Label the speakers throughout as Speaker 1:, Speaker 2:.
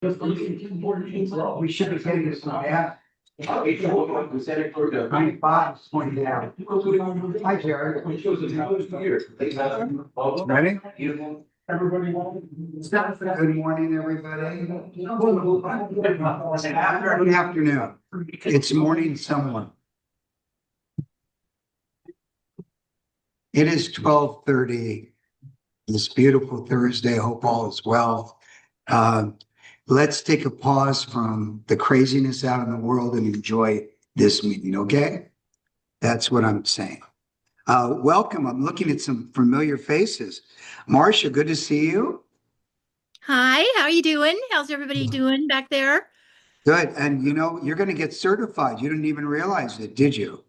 Speaker 1: We should be getting this now, yeah. My boss pointed out. Hi, Jared. Ready? Everybody. Good morning, everybody. Good afternoon. It's morning somewhere. It is 12:30. This beautiful Thursday. Hope all is well. Let's take a pause from the craziness out in the world and enjoy this meeting, okay? That's what I'm saying. Welcome. I'm looking at some familiar faces. Marcia, good to see you.
Speaker 2: Hi, how are you doing? How's everybody doing back there?
Speaker 1: Good. And you know, you're going to get certified. You didn't even realize it, did you?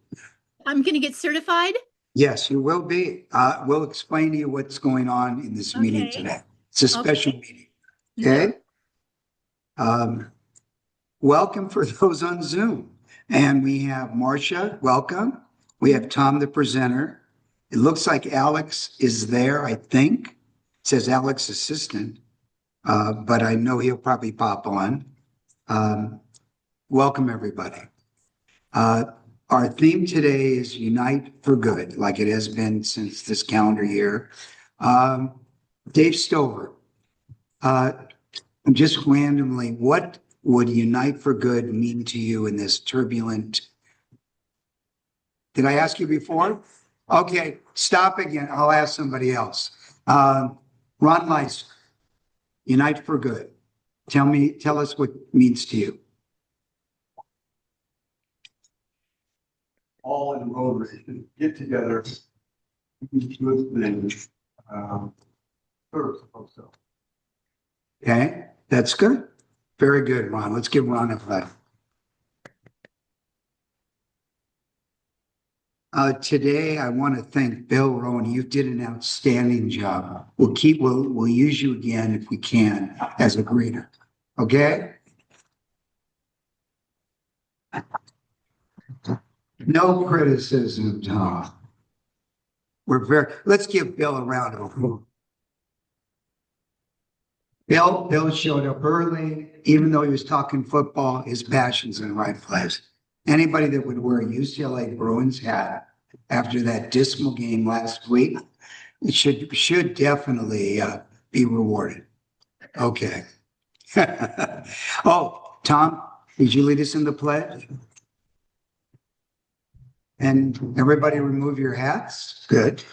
Speaker 2: I'm going to get certified.
Speaker 1: Yes, you will be. We'll explain to you what's going on in this meeting
Speaker 2: Okay.
Speaker 1: today. It's a special meeting.
Speaker 2: Mhm.
Speaker 1: Okay. Welcome for those on Zoom. And we have Marcia, welcome. We have Tom, the presenter. It looks like Alex is there, I think. It says Alex assistant, but I know he'll probably pop on. Welcome, everybody. Our theme today is Unite for Good, like it has been since this calendar year. Dave Stover, just randomly, what would Unite for Good mean to you in this turbulent? Did I ask you before? Okay, stop again. I'll ask somebody else. Ron Leister, Unite for Good. Tell us what it means to you.
Speaker 3: All in Rotary get together, good things. First, also.
Speaker 1: Okay, that's good. Very good, Ron. Let's give Ron a clap. Today, I want to thank Bill Rowan. You did an outstanding job. We'll use you again if we can as a greeter. Okay? No criticism, Tom. Let's give Bill a round of applause. Bill showed up early, even though he was talking football, his passion's in the right place. Anybody that would wear a UCLA Bruins hat after that dismal game last week, it should definitely be rewarded. Okay. Oh, Tom, did you lead us in the pledge? And everybody remove your hats? Good.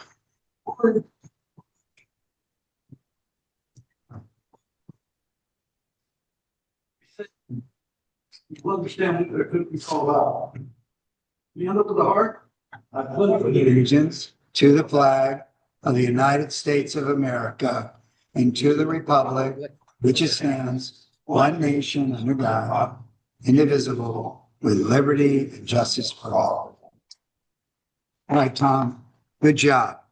Speaker 3: You understand what it could be called out. You look at the heart. I pledge
Speaker 1: Allegiance to the flag of the United States of America and to the republic which stands one nation under God, indivisible, with liberty and justice for all. All right, Tom, good job.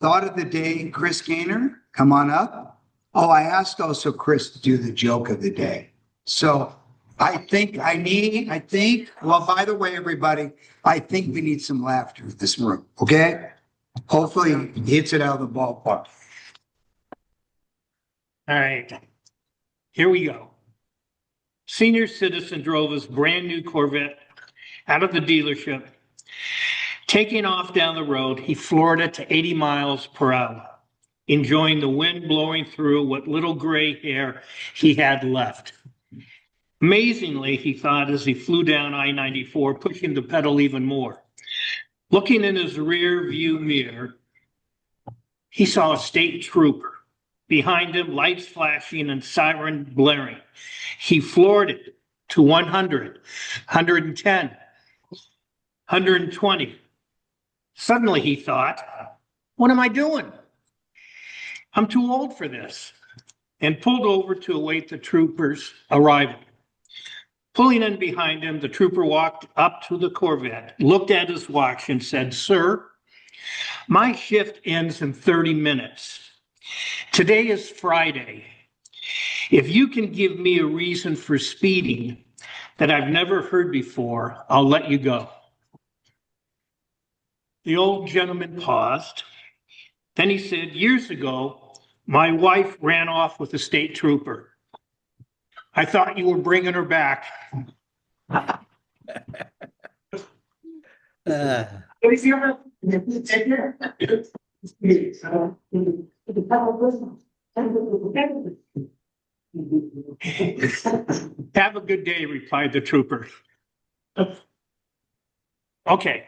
Speaker 1: Thought of the day, Chris Gaynor, come on up. Oh, I asked also Chris to do the joke of the day. So I think, well, by the way, everybody, I think we need some laughter in this room, okay? Hopefully he hits it out of the ballpark.
Speaker 4: All right, here we go. Senior citizen drove his brand new Corvette out of the dealership. Taking off down the road, he floored it to 80 miles per hour, enjoying the wind blowing through what little gray hair he had left. Amazingly, he thought as he flew down I-94, pushing the pedal even more. Looking in his rear view mirror, he saw a state trooper. Behind him, lights flashing and siren blaring. He floored it to 100, 110, 120. Suddenly he thought, what am I doing? I'm too old for this, and pulled over to await the trooper's arrival. Pulling in behind him, the trooper walked up to the Corvette, looked at his watch and said, "Sir, my shift ends in 30 minutes. Today is Friday. If you can give me a reason for speeding that I've never heard before, I'll let you go." The old gentleman paused. Then he said, "Years ago, My wife ran off with a state trooper. I thought you were bringing her back. Have a good day, replied the trooper. Okay.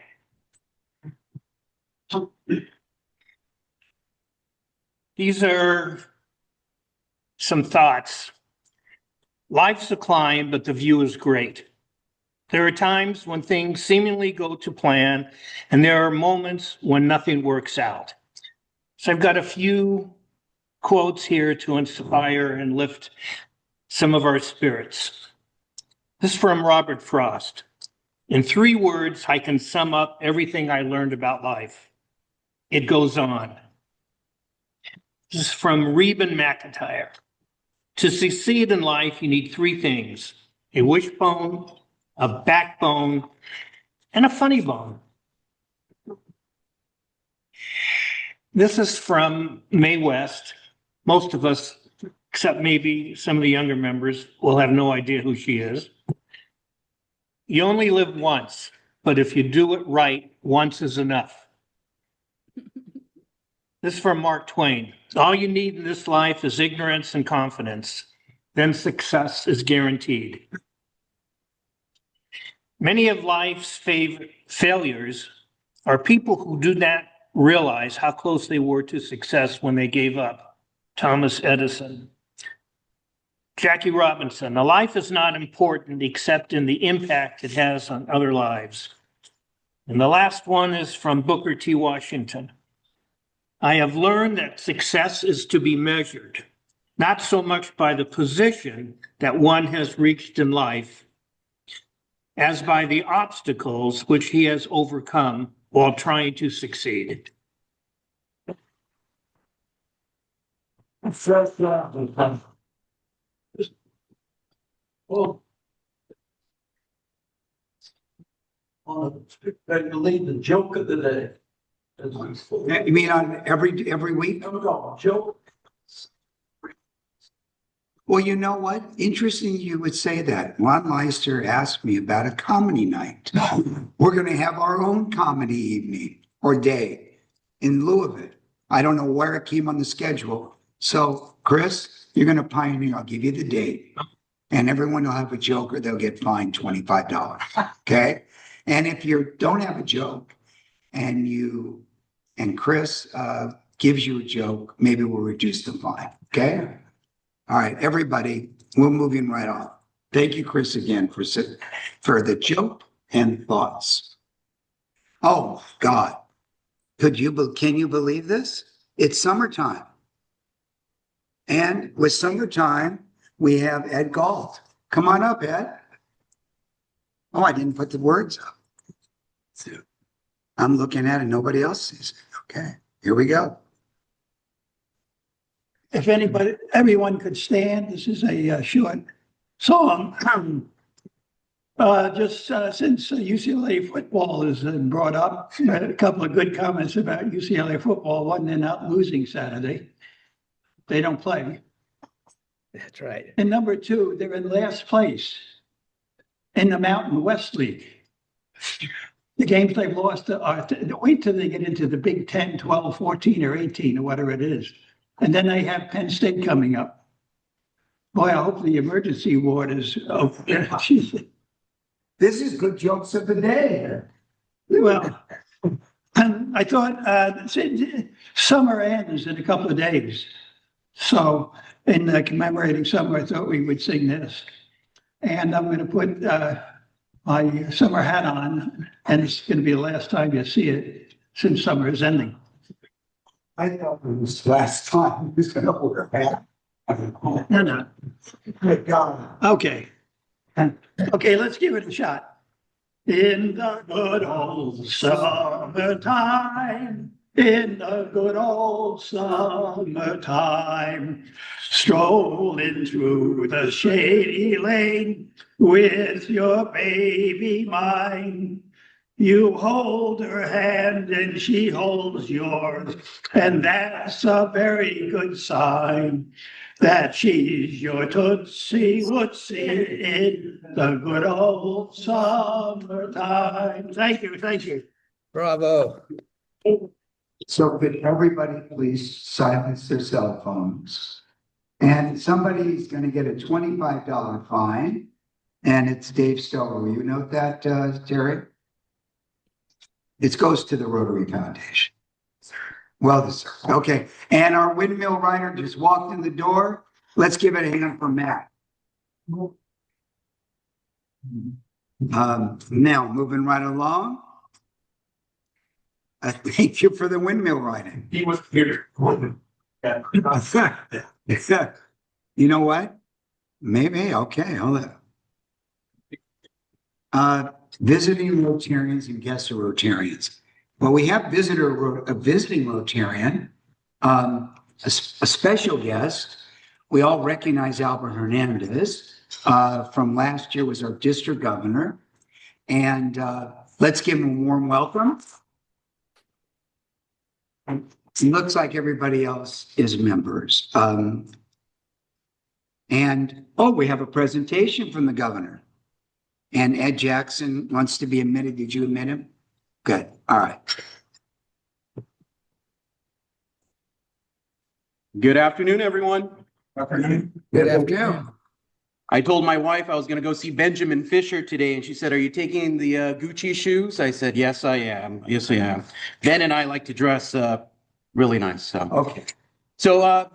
Speaker 4: These are some thoughts. Life's a climb, but the view is great. There are times when things seemingly go to plan, and there are moments when nothing works out. So I've got a few quotes here to inspire and lift some of our spirits. This is from Robert Frost. In 3 words, I can sum up everything I learned about life. It goes on. This is from Reuben McIntyre. To succeed in life, you need 3 things: a wishbone, a backbone, and a funny bone. This is from Mae West. Most of us, except maybe some of the younger members, will have no idea who she is. You only live once, but if you do it right, once is enough. This is from Mark Twain. All you need in this life is ignorance and confidence. Then success is guaranteed. Many of life's failures are people who do not realize how close they were to success when they gave up. Thomas Edison. Jackie Robinson. A life is not important except in the impact it has on other lives. And the last one is from Booker T. Washington. I have learned that success is to be measured, not so much by the position that one has reached in life, as by the obstacles which he has overcome while trying to succeed.
Speaker 3: Well, I believe the joke of the day.
Speaker 1: You mean on every week?
Speaker 3: No, joke.
Speaker 1: Well, you know what? Interesting you would say that. Ron Leister asked me about a comedy night. We're going to have our own comedy evening or day in lieu of it. I don't know where it came on the schedule. So, Chris, you're going to pioneer. I'll give you the date. And everyone will have a joke or they'll get fined $25. Okay? And if you don't have a joke and Chris gives you a joke, maybe we'll reduce the fine. Okay? All right, everybody, we're moving right on. Thank you, Chris, again for the joke and thoughts. Oh, God. Can you believe this? It's summertime. And with summertime, we have Ed Galt. Come on up, Ed. Oh, I didn't put the words up. I'm looking at it, nobody else sees it. Okay, here we go.
Speaker 5: If everyone could stand, this is a short song. Since UCLA football has been brought up, I had a couple of good comments about UCLA football. One, they're not losing Saturday. They don't play.
Speaker 6: That's right.
Speaker 5: And number 2, they're in last place in the Mountain West League. The games they've lost are wait till they get into the Big 10, 12, 14, or 18, or whatever it is. And then they have Penn State coming up. Boy, I hope the emergency ward is open.
Speaker 1: This is good jokes of the day.
Speaker 5: Well, I thought summer ends in a couple of days. So in commemorating summer, I thought we would sing this. And I'm going to put my summer hat on, and it's going to be the last time you see it since summer is ending.
Speaker 1: I thought it was last time. Who's going to wear a hat?
Speaker 5: No.
Speaker 1: Good God.
Speaker 5: Okay. Okay, let's give it a shot. In the good old summertime, in the good old summertime, strolling through the shady lane with your baby mine. You hold her hand and she holds yours, and that's a very good sign that she's your Tootsie Wootsie in the good old summertime. Thank you, thank you.
Speaker 6: Bravo.
Speaker 1: So could everybody please silence their cell phones? And somebody's gonna get a $25 fine, and it's Dave Stover. Will you note that, Terry? It goes to the Rotary Foundation. Well deserved. Okay, and our windmill rider just walked in the door. Let's give it a hand for Matt. Now, moving right along. Thank you for the windmill riding.
Speaker 3: He was here.
Speaker 1: You know what? Maybe, okay, hold on. Visiting Rotarians and guest Rotarians. Well, we have a visiting Rotarian, a special guest. We all recognize Albert Hernandez from last year, was our district governor. And let's give him a warm welcome. It looks like everybody else is members. And we have a presentation from the governor. And Ed Jackson wants to be admitted. Did you admit him? Good. All right.
Speaker 7: Good afternoon, everyone.
Speaker 6: Good afternoon.
Speaker 7: I told my wife I was going to go see Benjamin Fisher today, and she said, "Are you taking the Gucci shoes?" I said, "Yes, I am. Yes, I am." Ben and I like to dress really nice. So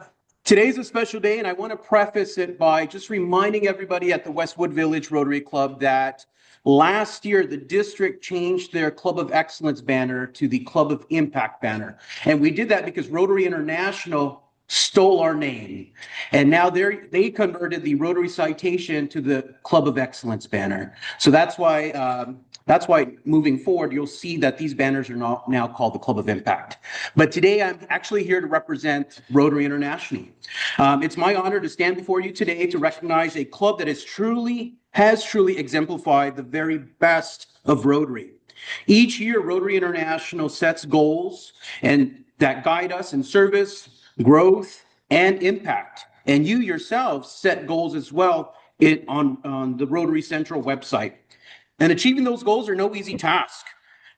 Speaker 7: today's a special day, and I want to preface it by just reminding everybody at the Westwood Village Rotary Club that last year the district changed their Club of Excellence banner to the Club of Impact banner. And we did that because Rotary International stole our name. And now they converted the Rotary Citation to the Club of Excellence banner. So that's why moving forward, you'll see that these banners are now called the Club of Impact. But today I'm actually here to represent Rotary International. It's my honor to stand before you today to recognize a club that has truly exemplified the very best of Rotary. Each year, Rotary International sets goals and that guide us in service, growth, and impact. And you yourselves set goals as well on the Rotary Central website. And achieving those goals are no easy task,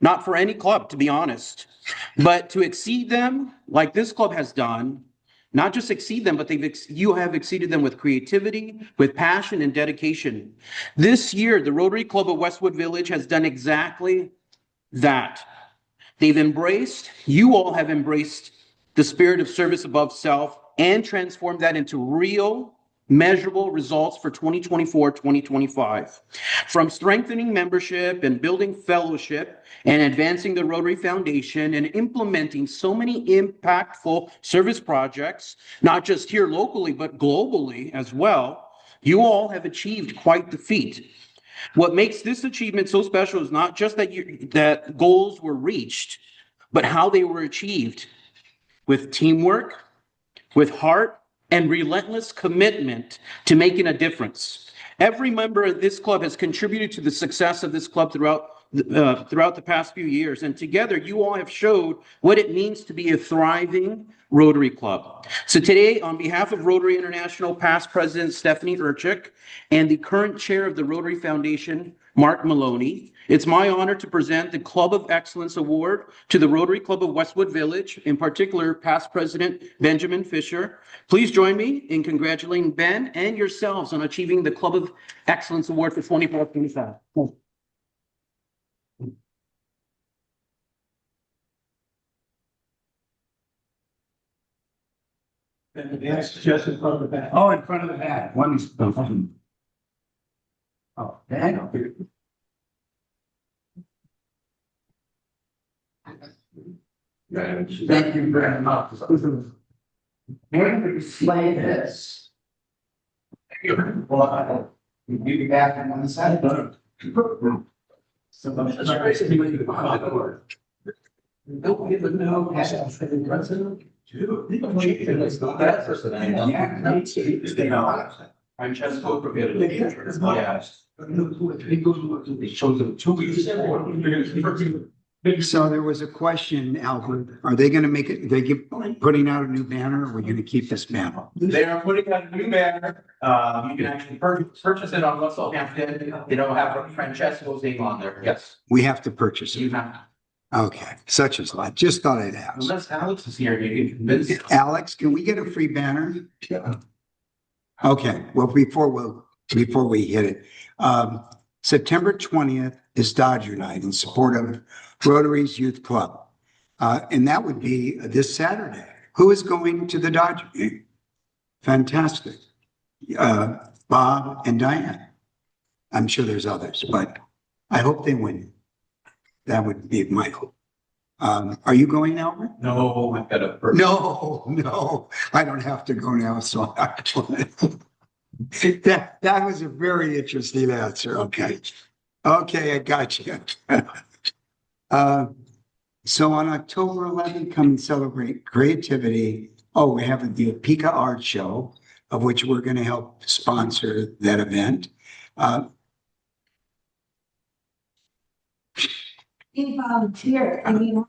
Speaker 7: not for any club, to be honest. But to exceed them, like this club has done, not just exceed them, but you have exceeded them with creativity, with passion, and dedication. This year, the Rotary Club of Westwood Village has done exactly that. You all have embraced the spirit of service above self and transformed that into real, measurable results for 2024-2025. From strengthening membership and building fellowship and advancing the Rotary Foundation and implementing so many impactful service projects, not just here locally, but globally as well, you all have achieved quite the feat. What makes this achievement so special is not just that goals were reached, but how they were achieved with teamwork, with heart, and relentless commitment to making a difference. Every member of this club has contributed to the success of this club throughout the past few years. And together, you all have showed what it means to be a thriving Rotary Club. So today, on behalf of Rotary International past President Stephanie Urchik and the current chair of the Rotary Foundation, Mark Maloney, it's my honor to present the Club of Excellence Award to the Rotary Club of Westwood Village, in particular, past President Benjamin Fisher. Please join me in congratulating Ben and yourselves on achieving the Club of Excellence Award for 2024-2025.
Speaker 3: That's just in front of the back.
Speaker 1: Oh, in front of the back. One is. Oh, hang on. Thank you very much. We're going to display this. Well, you be back on one side. So that's basically what you don't give a no. President. Yeah.
Speaker 7: Francesco prohibited. Yes.
Speaker 3: It shows them 2 weeks before.
Speaker 1: So there was a question, Albert, are they gonna make it, they keep putting out a new banner, or are we gonna keep this banner?
Speaker 7: They are putting out a new banner. You can actually purchase it on Russell Hampton. It'll have Francesco's name on there. Yes.
Speaker 1: We have to purchase
Speaker 7: You
Speaker 1: it.
Speaker 7: have,
Speaker 1: Okay, such as life. Just thought I'd ask.
Speaker 7: unless Alex is here, you can convince him.
Speaker 1: Alex, can we get a free banner? Okay, well, before we hit it, September 20th is Dodger Night in support of Rotary's Youth Club. And that would be this Saturday. Who is going to the Dodger game? Fantastic. Bob and Diane. I'm sure there's others, but I hope they win. That would be my hope. Are you going, Albert?
Speaker 7: No, I've got a.
Speaker 1: No, I don't have to go now, so that was a very interesting answer. Okay, I got you. So on October 11th, come and celebrate creativity. Oh, we have the Apika Art Show, of which we're going to help sponsor that event.
Speaker 8: He volunteered, I mean.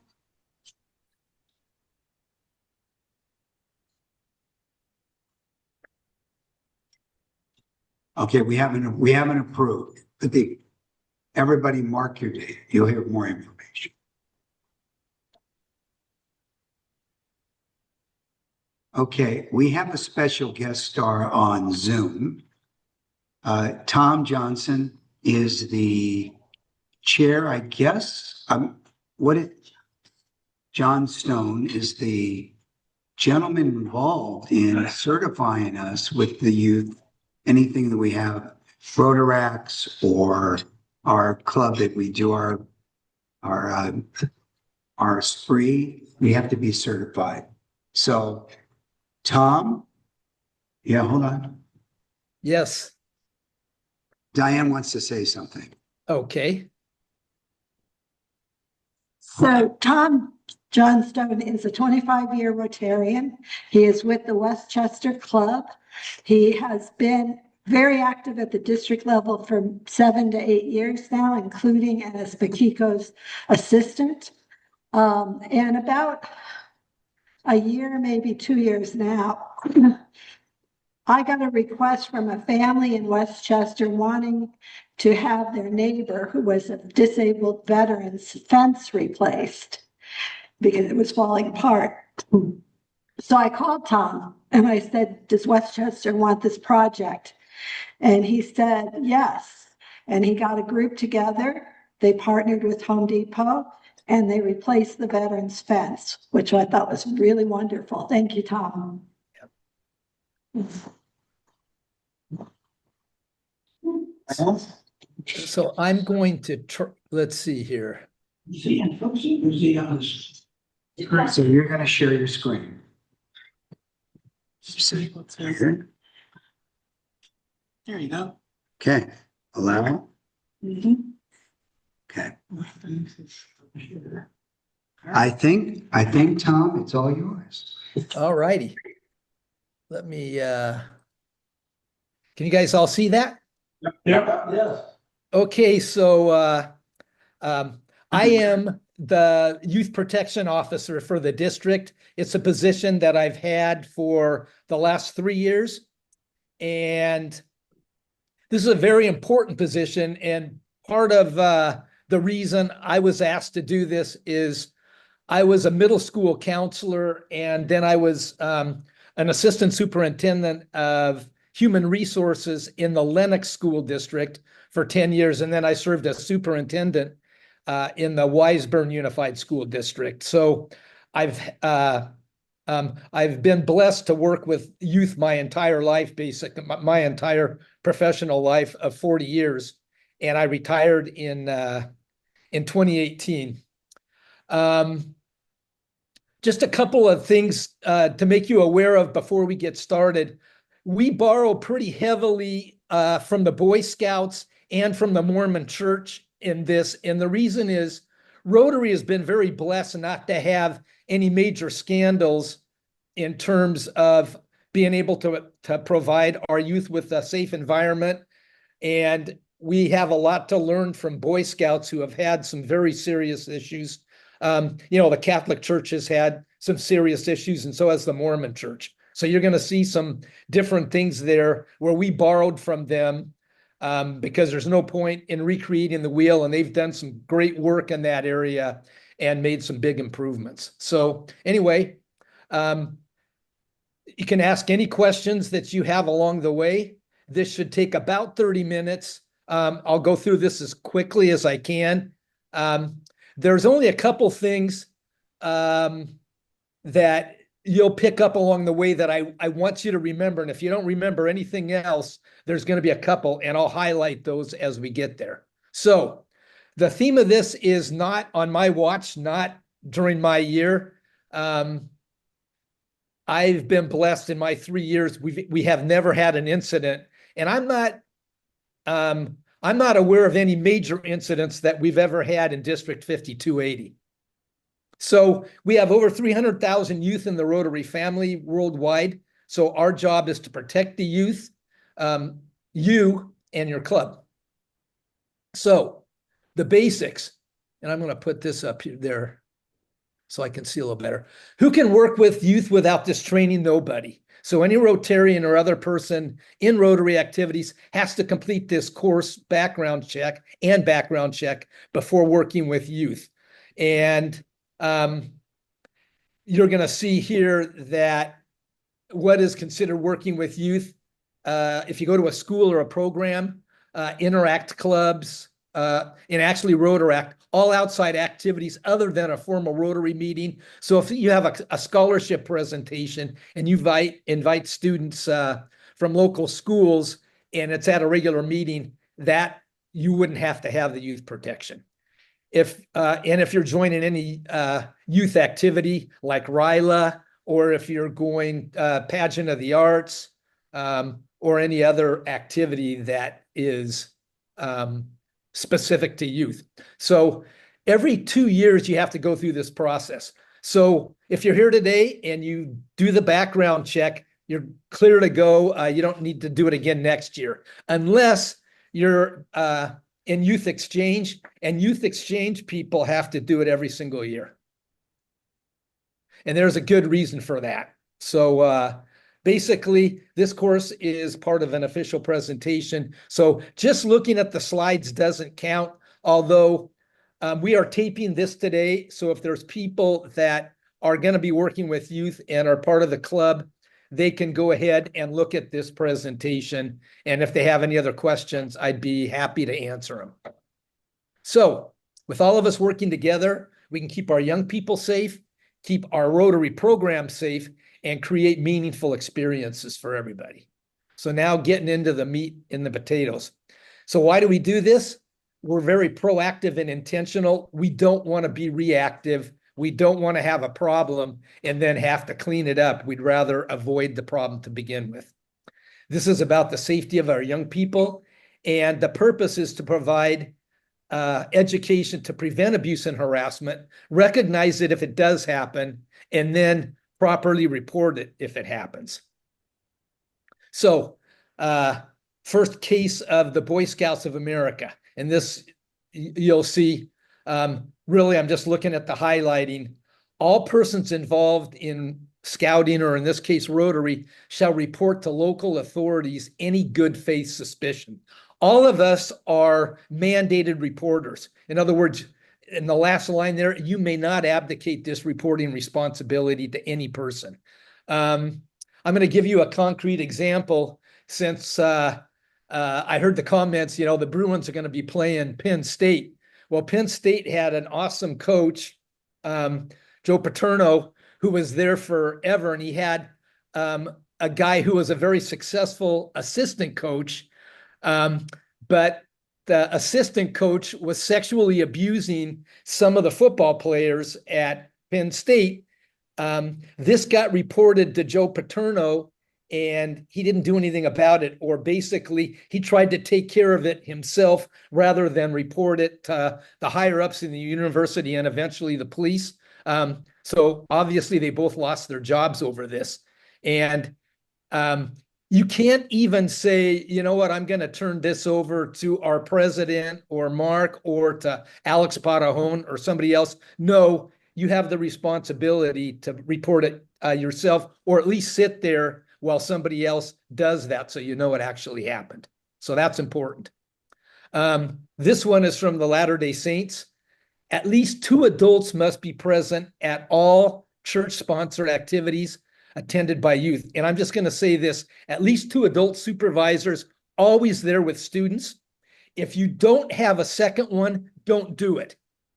Speaker 1: Okay, we haven't approved. Everybody mark your date. You'll hear more information. Okay, we have a special guest star on Zoom. Tom Johnson is the chair, I guess. Johnstone is the gentleman involved in certifying us with the youth, anything that we have, Rotaracts or our club that we do our spree, we have to be certified. So, Tom, yeah, hold on.
Speaker 6: Yes.
Speaker 1: Diane wants to say something.
Speaker 6: Okay.
Speaker 8: So Tom Johnstone is a 25-year Rotarian. He is with the Westchester Club. He has been very active at the district level for 7 to 8 years now, including as Bakiko's assistant. And about a year, maybe 2 years now, I got a request from a family in Westchester wanting to have their neighbor, who was a disabled veteran's fence replaced because it was falling apart. So I called Tom and I said, does Westchester want this project? And he said, yes. And he got a group together. They partnered with Home Depot and they replaced the veteran's fence, which I thought was really wonderful. Thank you, Tom.
Speaker 6: So I'm going to let's see here.
Speaker 5: Is he in folks? Is he on his?
Speaker 1: So you're going to share your screen. There
Speaker 7: There you go.
Speaker 1: Okay, allow. Okay. I think, Tom, it's all yours.
Speaker 6: All righty. Let me, can you guys all see that?
Speaker 3: Yes.
Speaker 6: Okay, so I am the Youth Protection Officer for the district. It's a position that I've had for the last 3 years. And this is a very important position. And part of the reason I was asked to do this is I was a middle school counselor, and then I was an assistant superintendent of human resources in the Lenox School District for 10 years. And then I served as superintendent in the Wiseburn Unified School District. So I've been blessed to work with youth my entire life, basically my entire professional life of 40 years. And I retired in 2018. Just a couple of things to make you aware of before we get started. We borrow pretty heavily from the Boy Scouts and from the Mormon Church in this. And the reason is Rotary has been very blessed not to have any major scandals in terms of being able to provide our youth with a safe environment. And we have a lot to learn from Boy Scouts who have had some very serious issues. The Catholic Church has had some serious issues, and so has the Mormon Church. So you're going to see some different things there where we borrowed from them, because there's no point in recreating the wheel, and they've done some great work in that area and made some big improvements. So anyway, you can ask any questions that you have along the way. This should take about 30 minutes. I'll go through this as quickly as I can. There's only a couple things that you'll pick up along the way that I want you to remember. And if you don't remember anything else, there's going to be a couple, and I'll highlight those as we get there. So the theme of this is not on my watch, not during my year. I've been blessed in my 3 years. We have never had an incident, and I'm not aware of any major incidents that we've ever had in District 5280. So we have over 300,000 youth in the Rotary family worldwide. So our job is to protect the youth, you and your club. So the basics, and I'm going to put this up here there so I can see a little better. Who can work with youth without this training? Nobody. So any Rotarian or other person in Rotary activities has to complete this course background check before working with youth. And you're going to see here that what is considered working with youth, if you go to a school or a program, interact clubs, and actually Rotaract, all outside activities other than a formal Rotary meeting. So if you have a scholarship presentation and you invite students from local schools and it's at a regular meeting, that you wouldn't have to have the youth protection. If you're joining any youth activity like RILA, or if you're going pageant of the arts, or any other activity that is specific to youth. So every 2 years, you have to go through this process. So if you're here today and you do the background check, you're clear to go. You don't need to do it again next year, unless you're in youth exchange, and youth exchange people have to do it every single year. And there's a good reason for that. So basically, this course is part of an official presentation. So just looking at the slides doesn't count, although we are taping this today. So if there's people that are going to be working with youth and are part of the club, they can go ahead and look at this presentation. And if they have any other questions, I'd be happy to answer them. So with all of us working together, we can keep our young people safe, keep our Rotary program safe, and create meaningful experiences for everybody. So now getting into the meat and the potatoes. So why do we do this? We're very proactive and intentional. We don't want to be reactive. We don't want to have a problem and then have to clean it up. We'd rather avoid the problem to begin with. This is about the safety of our young people, and the purpose is to provide education to prevent abuse and harassment, recognize it if it does happen, and then properly report it if it happens. So first case of the Boy Scouts of America. And this, you'll see, really, I'm just looking at the highlighting. All persons involved in scouting, or in this case, Rotary, shall report to local authorities any good faith suspicion. All of us are mandated reporters. In other words, in the last line there, you may not abdicate this reporting responsibility to any person. I'm going to give you a concrete example since I heard the comments, the Bruins are going to be playing Penn State. Well, Penn State had an awesome coach, Joe Paterno, who was there forever, and he had a guy who was a very successful assistant coach, but the assistant coach was sexually abusing some of the football players at Penn State. This got reported to Joe Paterno, and he didn't do anything about it, or basically he tried to take care of it himself rather than report it to the higher ups in the university and eventually the police. So obviously they both lost their jobs over this. And You can't even say, you know what, I'm going to turn this over to our president or Mark or to Alex Parajon or somebody else. No, you have the responsibility to report it yourself, or at least sit there while somebody else does that so you know it actually happened. So that's important. This one is from the Latter-day Saints. At least 2 adults must be present at all church-sponsored activities attended by youth. And I'm just going to say this, at least 2 adult supervisors always there with students. If you don't have a second one, don't do it.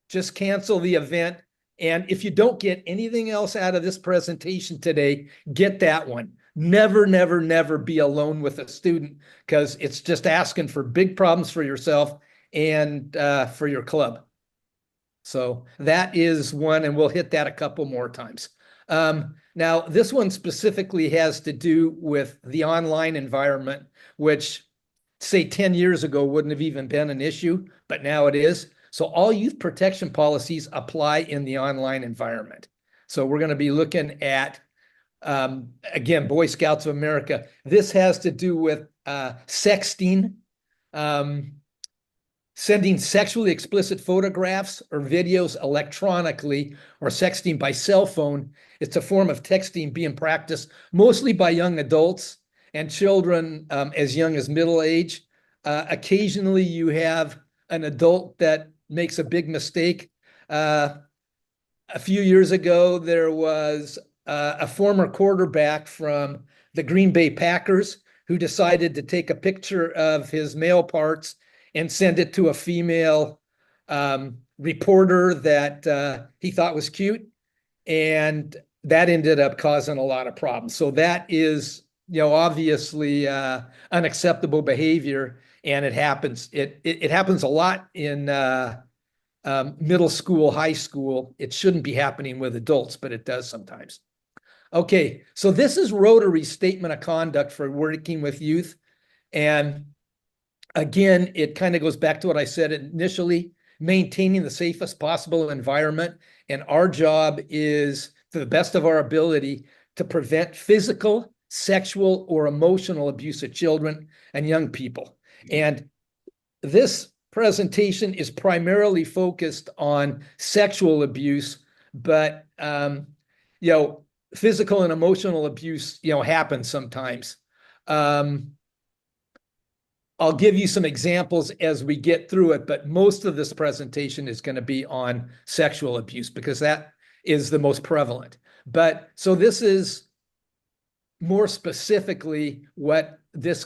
Speaker 6: Just cancel the event. And if you don't get anything else out of this presentation today, get that one. Never, never, never be alone with a student, because it's just asking for big problems for yourself and for your club. So that is one, and we'll hit that a couple more times. Now, this one specifically has to do with the online environment, which, say, 10 years ago wouldn't have even been an issue, but now it is. So all youth protection policies apply in the online environment. So we're going to be looking at, again, Boy Scouts of America. This has to do with sexting, sending sexually explicit photographs or videos electronically, or sexting by cell phone. It's a form of texting being practiced mostly by young adults and children as young as middle age. Occasionally you have an adult that makes a big mistake. A few years ago, there was a former quarterback from the Green Bay Packers who decided to take a picture of his male parts and send it to a female reporter that he thought was cute. And that ended up causing a lot of problems. So that is, obviously unacceptable behavior. And it happens. It happens a lot in middle school, high school. It shouldn't be happening with adults, but it does sometimes. Okay, so this is Rotary's statement of conduct for working with youth. And again, it kind of goes back to what I said initially, maintaining the safest possible environment. And our job is, to the best of our ability, to prevent physical, sexual, or emotional abuse of children and young people. And this presentation is primarily focused on sexual abuse, but physical and emotional abuse, happens sometimes. I'll give you some examples as we get through it, but most of this presentation is going to be on sexual abuse because that is the most prevalent. But so this is more specifically what this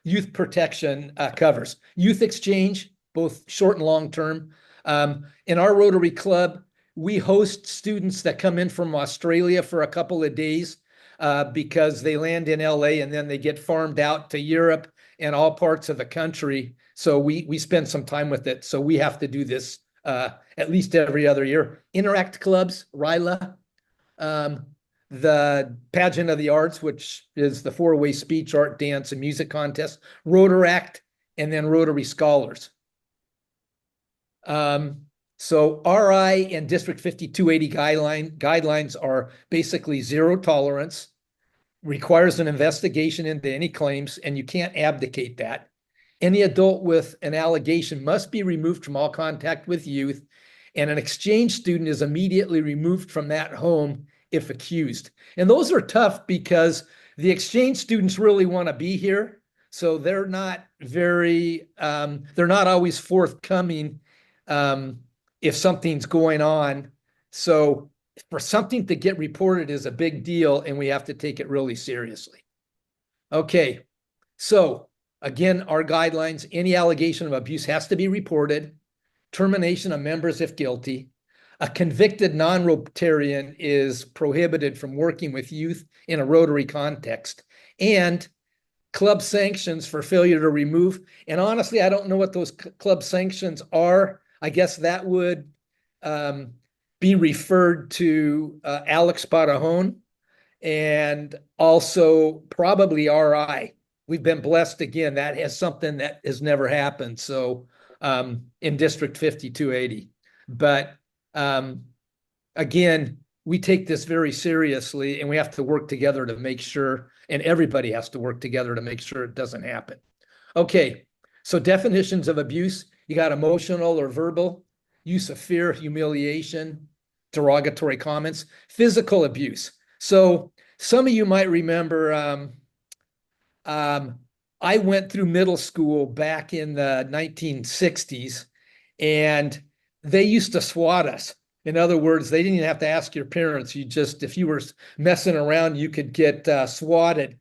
Speaker 6: youth protection covers. Youth exchange, both short and long term. In our Rotary Club, we host students that come in from Australia for a couple of days because they land in LA and then they get farmed out to Europe and all parts of the country. So we spend some time with it. So we have to do this at least every other year. Interact clubs, RILA, the Pageant of the Arts, which is the 4-way speech, art, dance, and music contest, Rotaract, and then Rotary Scholars. So RI and District 5280 guidelines are basically zero tolerance, requires an investigation into any claims, and you can't abdicate that. Any adult with an allegation must be removed from all contact with youth, and an exchange student is immediately removed from that home if accused. And those are tough because the exchange students really want to be here. So they're not always forthcoming if something's going on. So for something to get reported is a big deal, and we have to take it really seriously. Okay, so again, our guidelines, any allegation of abuse has to be reported, termination of members if guilty. A convicted non-Rotarian is prohibited from working with youth in a Rotary context, and club sanctions for failure to remove. And honestly, I don't know what those club sanctions are. I guess that would be referred to Alex Parajon and also probably RI. We've been blessed again. That has something that has never happened. So in District 5280. But again, we take this very seriously, and we have to work together to make sure, and everybody has to work together to make sure it doesn't happen. Okay, so definitions of abuse, you got emotional or verbal, use of fear, humiliation, derogatory comments, physical abuse. So some of you might remember, I went through middle school back in the 1960s, and they used to SWAT us. In other words, they didn't even have to ask your parents. You just, if you were messing around, you could get swatted.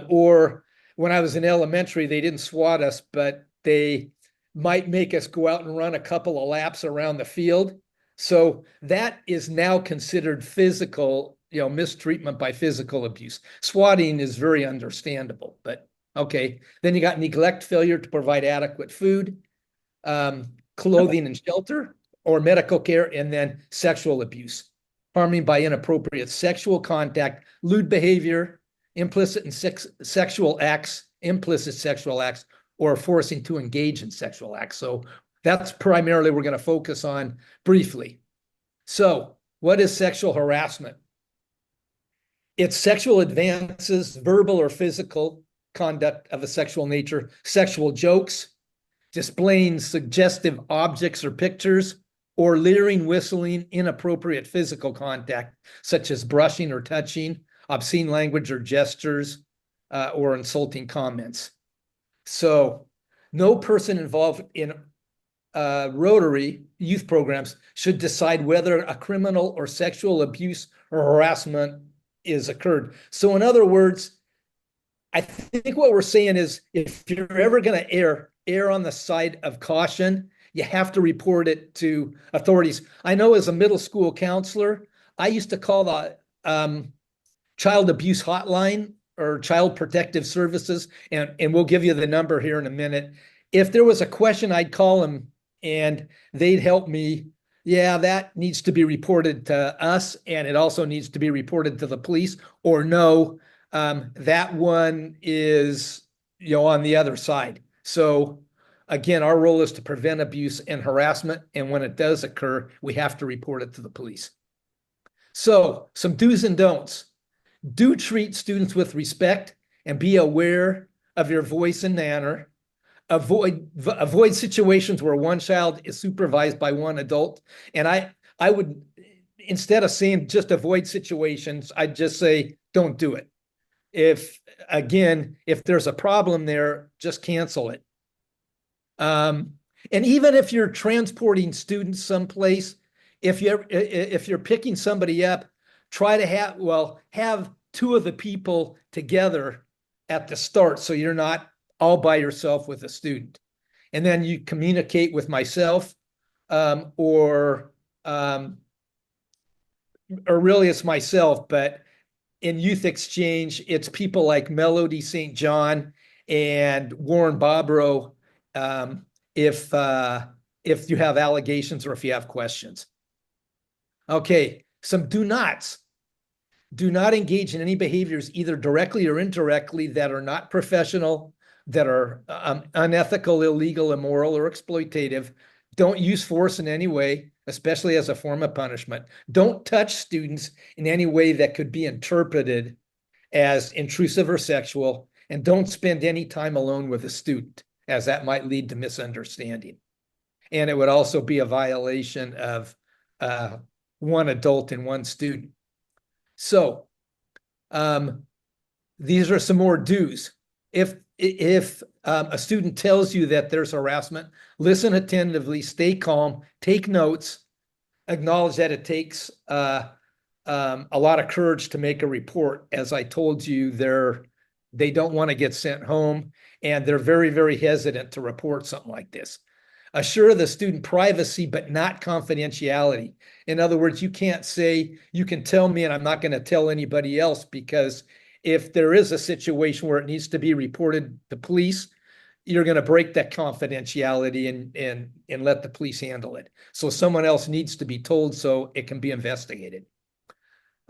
Speaker 6: Or when I was in elementary, they didn't SWAT us, but they might make us go out and run a couple of laps around the field. So that is now considered physical, mistreatment by physical abuse. Swatting is very understandable, but okay. Then you got neglect, failure to provide adequate food, clothing and shelter, or medical care, and then sexual abuse, harming by inappropriate sexual contact, lewd behavior, implicit sexual acts, or forcing to engage in sexual acts. So that's primarily we're going to focus on briefly. So what is sexual harassment? It's sexual advances, verbal or physical conduct of a sexual nature, sexual jokes, displaying suggestive objects or pictures, or leering, whistling, inappropriate physical contact, such as brushing or touching, obscene language or gestures, or insulting comments. So no person involved in Rotary youth programs should decide whether a criminal or sexual abuse or harassment is occurred. So in other words, I think what we're saying is if you're ever going to err on the side of caution, you have to report it to authorities. I know as a middle school counselor, I used to call the child abuse hotline or child protective services, and we'll give you the number here in a minute. If there was a question, I'd call them and they'd help me. Yeah, that needs to be reported to us, and it also needs to be reported to the police, or no, that one is, on the other side. So again, our role is to prevent abuse and harassment, and when it does occur, we have to report it to the police. So some do's and don'ts. Do treat students with respect and be aware of your voice and manner. Avoid situations where one child is supervised by one adult. And I would, instead of saying just avoid situations, I'd just say don't do it. If there's a problem there, just cancel it. And even if you're transporting students someplace, if you're picking somebody up, try to have two of the people together at the start, so you're not all by yourself with a student. And then you communicate with myself, or really it's myself, but in youth exchange, it's people like Melody St. John and Warren Bobrow, if you have allegations or if you have questions. Okay, some do nots. Do not engage in any behaviors, either directly or indirectly, that are not professional, that are unethical, illegal, immoral, or exploitative. Don't use force in any way, especially as a form of punishment. Don't touch students in any way that could be interpreted as intrusive or sexual, and don't spend any time alone with a student, as that might lead to misunderstanding. And it would also be a violation of one adult and one student. So these are some more do's. If a student tells you that there's harassment, listen attentively, stay calm, take notes, acknowledge that it takes a lot of courage to make a report. As I told you, they don't want to get sent home, and they're very, very hesitant to report something like this. Assure the student privacy, but not confidentiality. In other words, you can't say, you can tell me and I'm not going to tell anybody else, because if there is a situation where it needs to be reported to police, you're going to break that confidentiality and let the police handle it. So someone else needs to be told so it can be investigated.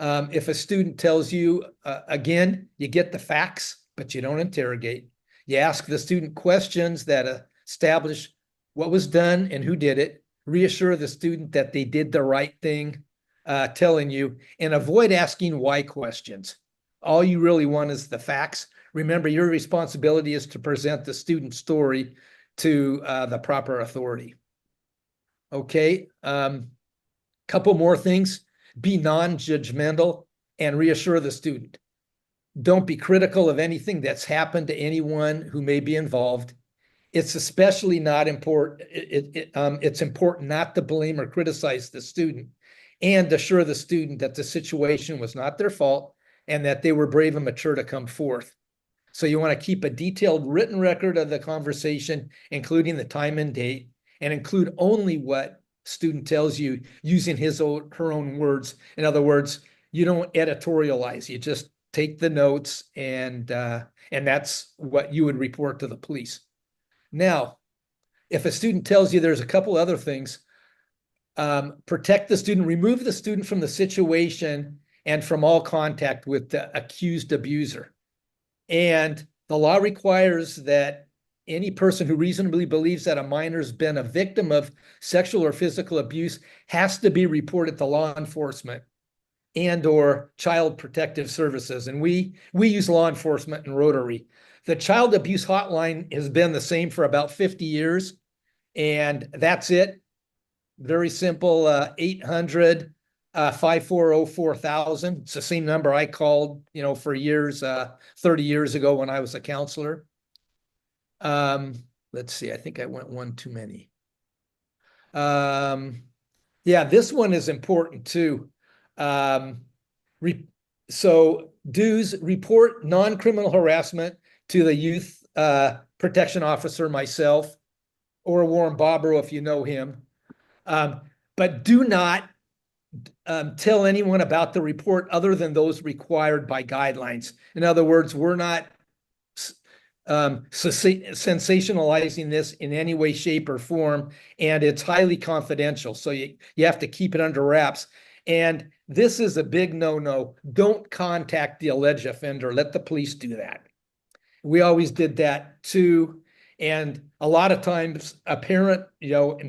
Speaker 6: If a student tells you, again, you get the facts, but you don't interrogate. You ask the student questions that establish what was done and who did it. Reassure the student that they did the right thing. telling you, and avoid asking why questions. All you really want is the facts. Remember, your responsibility is to present the student story to the proper authority. Okay, couple more things. Be non-judgmental and reassure the student. Don't be critical of anything that's happened to anyone who may be involved. It's especially not important. It's important not to blame or criticize the student, and assure the student that the situation was not their fault and that they were brave and mature to come forth. So you want to keep a detailed written record of the conversation, including the time and date, and include only what student tells you using his or her own words. In other words, you don't editorialize. You just take the notes, and that's what you would report to the police. Now, if a student tells you there's a couple other things, protect the student, remove the student from the situation and from all contact with the accused abuser. And the law requires that any person who reasonably believes that a minor's been a victim of sexual or physical abuse has to be reported to law enforcement and or Child Protective Services. And we use law enforcement in Rotary. The child abuse hotline has been the same for about 50 years. And that's it. Very simple, 800-540-4000. It's the same number I called, for years, 30 years ago when I was a counselor. Let's see, I think I went one too many. Yeah, this one is important too. So dues: report non-criminal harassment to the youth protection officer, myself, or Warren Bobrow if you know him. But do not tell anyone about the report other than those required by guidelines. In other words, we're not sensationalizing this in any way, shape, or form, and it's highly confidential. So you have to keep it under wraps. And this is a big no-no. Don't contact the alleged offender. Let the police do that. We always did that too. And a lot of times a parent,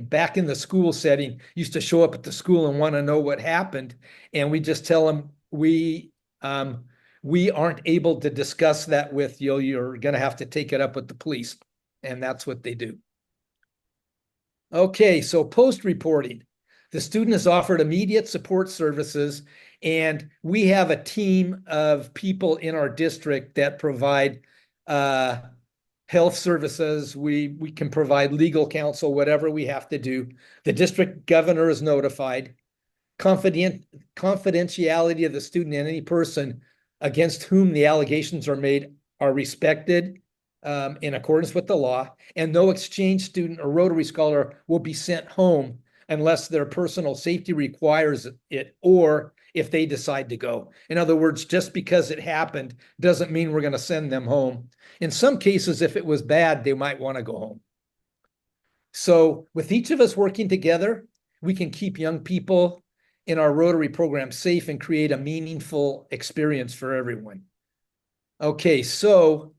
Speaker 6: back in the school setting, used to show up at the school and want to know what happened. And we just tell them, we aren't able to discuss that with you. You're going to have to take it up with the police. And that's what they do. Okay, so post-reporting. The student is offered immediate support services, and we have a team of people in our district that provide health services. We can provide legal counsel, whatever we have to do. The district governor is notified. Confidentiality of the student and any person against whom the allegations are made are respected in accordance with the law, and no exchange student or Rotary Scholar will be sent home unless their personal safety requires it, or if they decide to go. In other words, just because it happened doesn't mean we're going to send them home. In some cases, if it was bad, they might want to go home. So with each of us working together, we can keep young people in our Rotary program safe and create a meaningful experience for everyone. Okay, so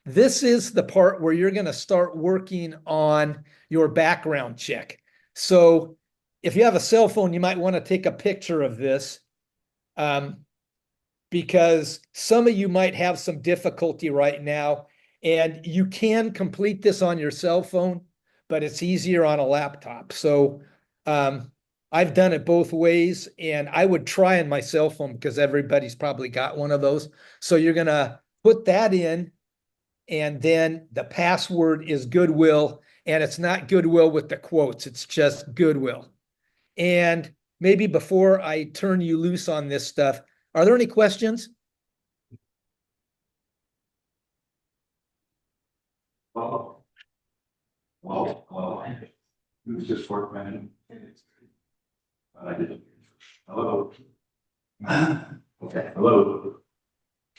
Speaker 6: this is the part where you're going to start working on your background check. So if you have a cell phone, you might want to take a picture of this because some of you might have some difficulty right now, and you can complete this on your cell phone, but it's easier on a laptop. So I've done it both ways, and I would try on my cell phone because everybody's probably got one of those. So you're going to put that in, and then the password is Goodwill. And it's not Goodwill with the quotes, it's just Goodwill. And maybe before I turn you loose on this stuff, are there any questions?
Speaker 3: Well, it was just 4 minutes. Hello. Okay, hello.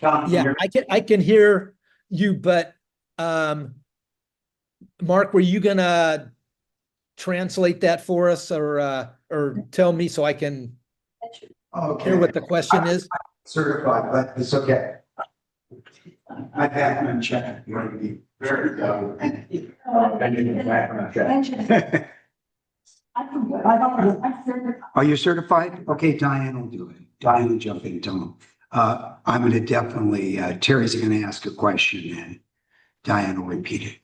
Speaker 6: Yeah, I can hear you, but Mark, were you gonna translate that for us, or tell me so I can hear what the question is?
Speaker 1: Certified, but it's okay. My background check is going to be very good. I did a background check. Are you certified? Okay, Diane will do it. Diane will jump in, tell them. I'm gonna definitely, Terry's gonna ask a question and Diane will repeat it.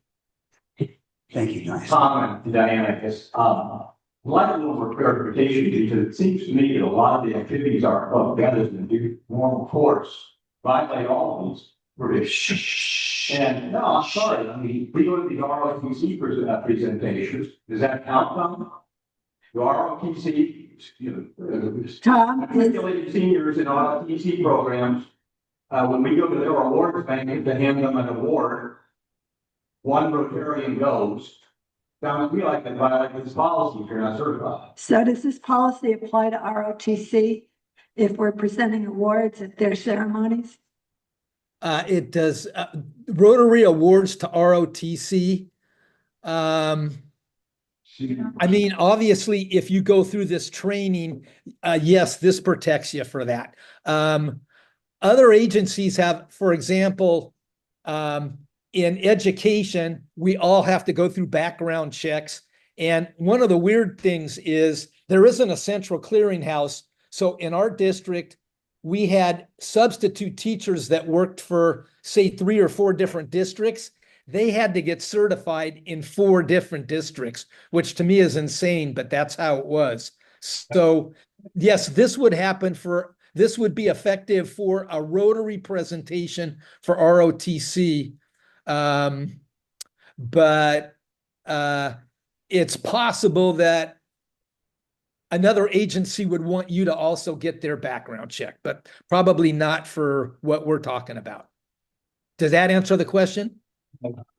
Speaker 1: Thank you, Diane.
Speaker 9: Tom and Diana, I guess, I'd like a little more clarification because it seems to me that a lot of the activities are put together in the normal course, violate all of these provisions. And no, I'm sorry, I mean, we go to the ROTC presentations, does that count them? The ROTC,
Speaker 8: Tom,
Speaker 9: regulated seniors in ROTC programs, when we go to their awards bank to hand them an award, one Rotarian goes, sounds to me like they violate this policy if you're not certified.
Speaker 8: so does this policy apply to ROTC if we're presenting awards at their ceremonies?
Speaker 6: It does, Rotary awards to ROTC. I mean, obviously, if you go through this training, yes, this protects you for that. Other agencies have, for example, in education, we all have to go through background checks. And one of the weird things is there isn't a central clearinghouse. So in our district, we had substitute teachers that worked for, say, 3 or 4 different districts. They had to get certified in 4 different districts, which to me is insane, but that's how it was. So yes, this would be effective for a Rotary presentation for ROTC. But it's possible that another agency would want you to also get their background check, but probably not for what we're talking about. Does that answer the question?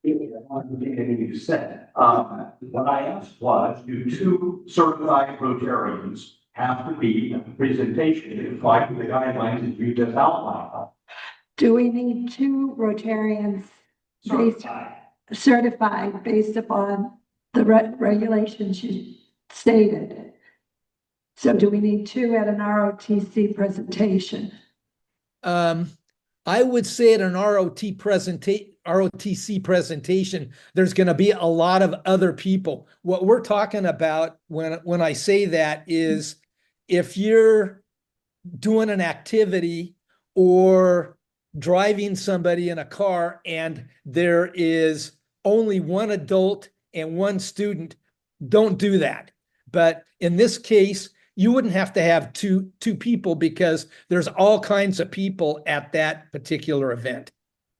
Speaker 9: You said. What I asked was, do 2 certified Rotarians have to be at the presentation to comply with the guidelines that you just outlined?
Speaker 8: Do we need 2 Rotarians certified based upon the regulations you stated? So do we need 2 at an ROTC presentation?
Speaker 6: I would say at an ROTC presentation, there's going to be a lot of other people. What we're talking about when I say that is if you're doing an activity or driving somebody in a car and there is only 1 adult and 1 student, don't do that. But in this case, you wouldn't have to have two people because there's all kinds of people at that particular event.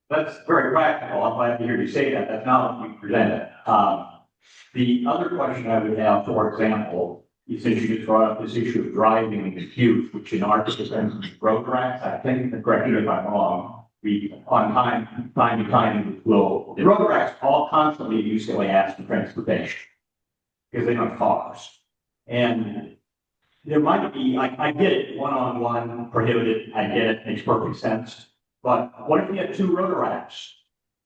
Speaker 9: That's very practical. I'm glad to hear you say that. That's not what we presented. The other question I would have, for example, since you just brought up this issue of driving the youth, which in our discipline is Rotaracts, I think, correct me if I'm wrong, we on time to time will, the Rotaracts all constantly at UCLA ask for transportation because they don't have cars. And there might be, I get it, one-on-one prohibited, I get it, makes perfect sense. But what if you had 2 Rotaracts,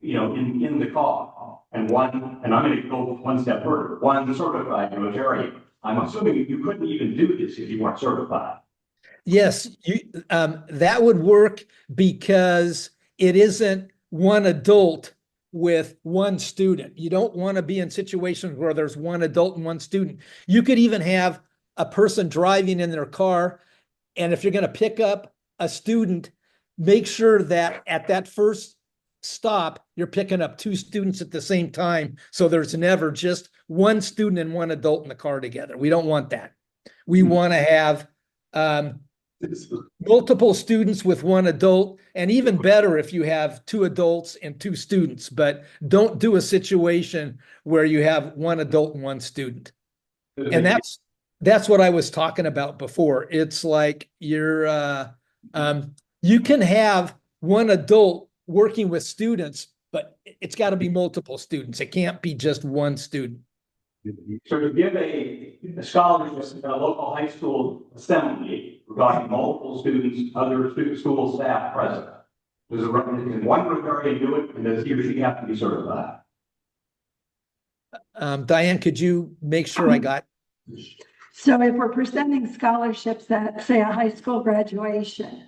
Speaker 9: in the car, and and I'm going to go 1 step further, 1 certified Rotarian. I'm assuming you couldn't even do this if you weren't certified.
Speaker 6: Yes, that would work because it isn't 1 adult with 1 student. You don't want to be in situations where there's 1 adult and 1 student. You could even have a person driving in their car, and if you're going to pick up a student, make sure that at that first stop, you're picking up 2 students at the same time. So there's never just 1 student and 1 adult in the car together. We don't want that. We want to have multiple students with 1 adult, and even better if you have 2 adults and 2 students, but don't do a situation where you have 1 adult and 1 student. And that's what I was talking about before. It's like you can have 1 adult working with students, but it's got to be multiple students. It can't be just 1 student.
Speaker 9: So to give a scholarship at a local high school assembly regarding multiple students, other school staff present, can 1 Rotarian do it, and does he or she have to be certified?
Speaker 6: Diane, could you make sure I got?
Speaker 8: So if we're presenting scholarships at, say, a high school graduation,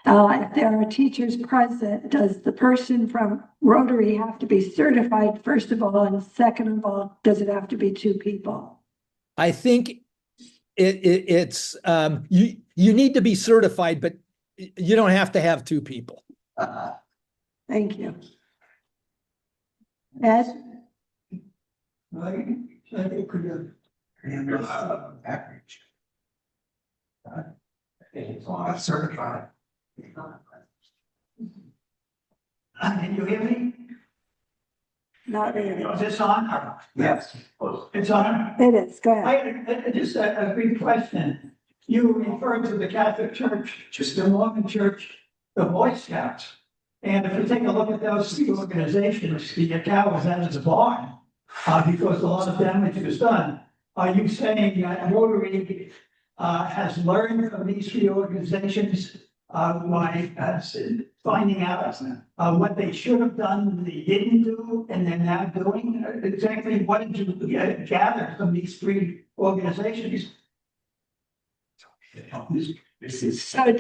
Speaker 8: if there are teachers present, does the person from Rotary have to be certified, first of all, and second of all, does it have to be 2 people?
Speaker 6: I think it's you need to be certified, but you don't have to have two people.
Speaker 8: Thank you. Ed?
Speaker 1: Average. It's certified.
Speaker 5: Can you hear me?
Speaker 8: Not really.
Speaker 5: Is this on?
Speaker 1: Yes.
Speaker 5: It's on?
Speaker 8: It is, go ahead.
Speaker 5: Just a brief question. You referred to the Catholic Church, just the Mormon Church, the Boy Scouts. And if you take a look at those three organizations, the cow was out of the barn because a lot of damage was done. Are you saying that Rotary has learned from these three organizations by finding out what they should have done, they didn't do, and they're now doing? Exactly what did you gather from these three organizations?
Speaker 8: So,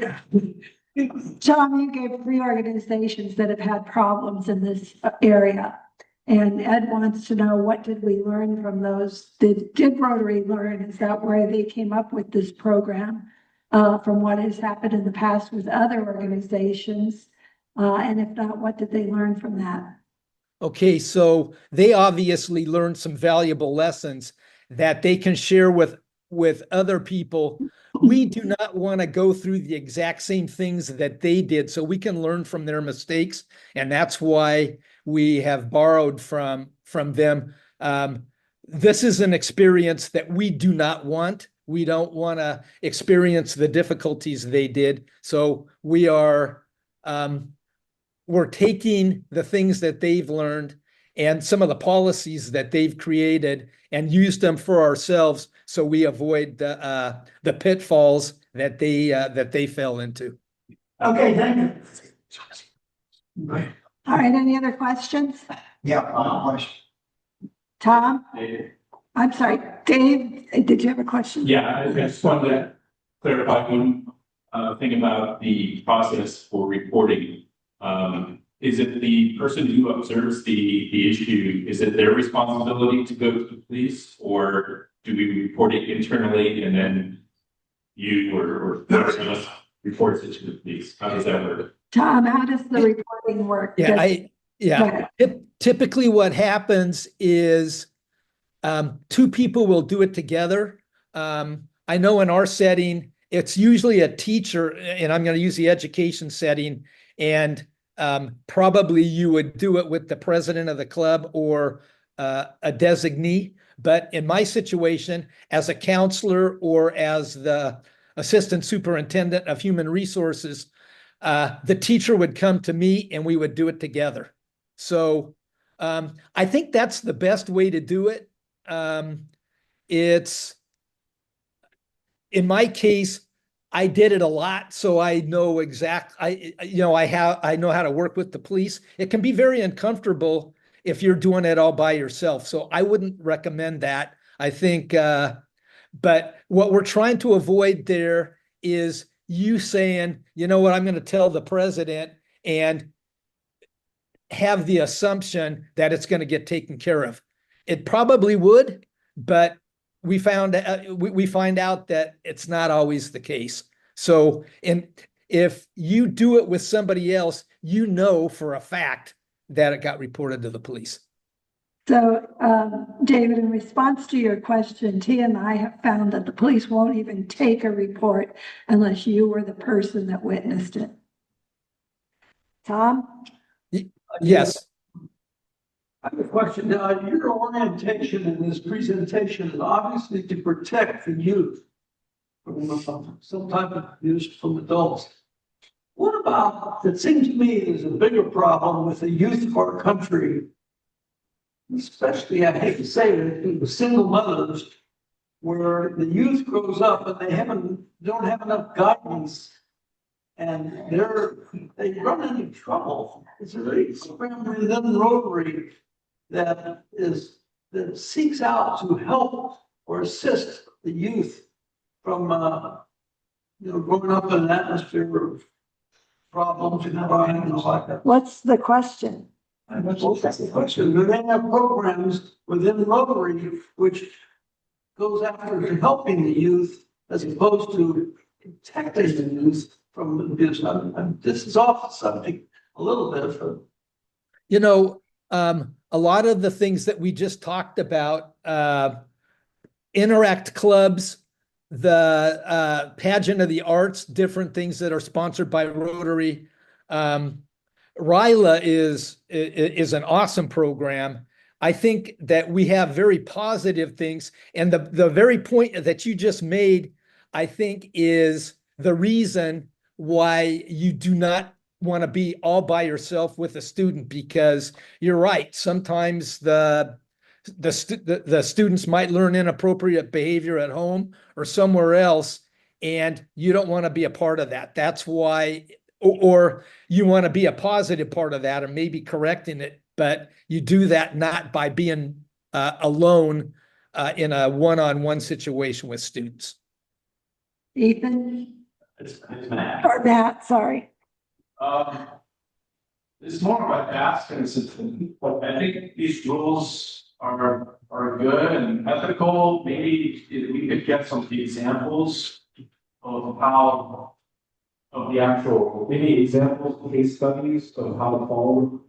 Speaker 8: Tom, you gave three organizations that have had problems in this area. And Ed wants to know, what did we learn from those? Did Rotary learn? Is that where they came up with this program from what has happened in the past with other organizations? And if not, what did they learn from that?
Speaker 6: Okay, so they obviously learned some valuable lessons that they can share with other people. We do not want to go through the exact same things that they did, so we can learn from their mistakes, and that's why we have borrowed from them. This is an experience that we do not want. We don't want to experience the difficulties they did. So we're taking the things that they've learned and some of the policies that they've created and used them for ourselves, so we avoid the pitfalls that they fell into.
Speaker 5: Okay, thank you.
Speaker 8: All right, any other questions?
Speaker 1: Yeah, question.
Speaker 8: Tom? I'm sorry, Dave, did you have a question?
Speaker 10: Yeah, I just wanted to clarify one thing about the process for reporting. Is it the person who observes the issue, is it their responsibility to go to the police, or do we report it internally and then you or whoever else reports it to the police? How does that work?
Speaker 8: Tom, how does the reporting work?
Speaker 6: Typically what happens is two people will do it together. I know in our setting, it's usually a teacher, and I'm going to use the education setting, and probably you would do it with the president of the club or a designee. But in my situation, as a counselor or as the assistant superintendent of human resources, the teacher would come to me and we would do it together. So I think that's the best way to do it. It's, in my case, I did it a lot, so I know I know how to work with the police. It can be very uncomfortable if you're doing it all by yourself. So I wouldn't recommend that. I think, but what we're trying to avoid there is you saying, you know what, I'm going to tell the president and have the assumption that it's going to get taken care of. It probably would, but we find out that it's not always the case. So, if you do it with somebody else, you know for a fact that it got reported to the police.
Speaker 8: So, David, in response to your question, Tia and I have found that the police won't even take a report unless you were the person that witnessed it. Tom?
Speaker 6: Yes.
Speaker 3: I have a question. Your orientation in this presentation is obviously to protect the youth from some type of abuse from adults. What about, it seems to me there's a bigger problem with the youth of our country, especially, I hate to say it, the single mothers, where the youth grows up and they don't have enough guidance, and they run into trouble. It's a program within Rotary that seeks out to help or assist the youth from growing up in an atmosphere of problems and crime and like that.
Speaker 8: What's the question?
Speaker 3: That's the question. Do they have programs within Rotary which goes after helping the youth as opposed to protecting the youth from abuse. This is off the subject a little bit, but
Speaker 6: You know, a lot of the things that we just talked about, interact clubs, the pageant of the arts, different things that are sponsored by Rotary. RILA is an awesome program. I think that we have very positive things, and the very point that you just made, I think, is the reason why you do not want to be all by yourself with a student, because you're right. Sometimes the students might learn inappropriate behavior at home or somewhere else, and you don't want to be a part of that. That's why, or you want to be a positive part of that, or maybe correcting it, but you do that not by being alone in a one-on-one situation with students.
Speaker 8: Ethan
Speaker 10: It's Matt.
Speaker 8: or Matt, sorry.
Speaker 10: It's more of a ask and but I think these rules are good and ethical. Maybe we could get some examples of how, of the actual, maybe examples, case studies of how to follow.